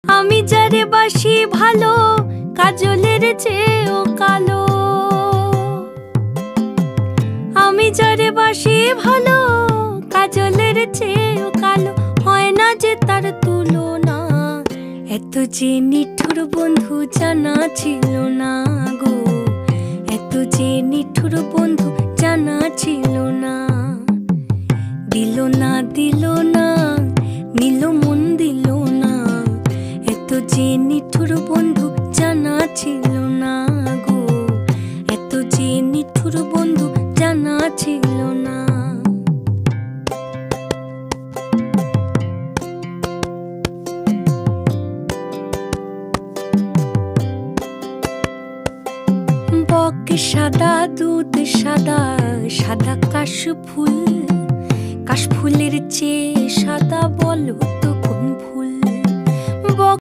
আমি যারে বাসি ভালো, কাজলের চেয়েও কালো। আমি যারে বাসি ভালো, কাজলের চেয়েও কালো। হয় না যে তার তুলনা, এত যে নিঠুর বন্ধু জানা ছিল না গো। এত যে নিঠুর বন্ধু জানা ছিল না। দিল না দিল না, নিল মন দিল না। এত যে নিঠুর বন্ধু জানা ছিল না গো। এত যে নিঠুর বন্ধু জানা ছিল না। বক সাদা, দুধ সাদা, সাদা কাশফুল। কাশফুলের চেয়ে সাদা বলো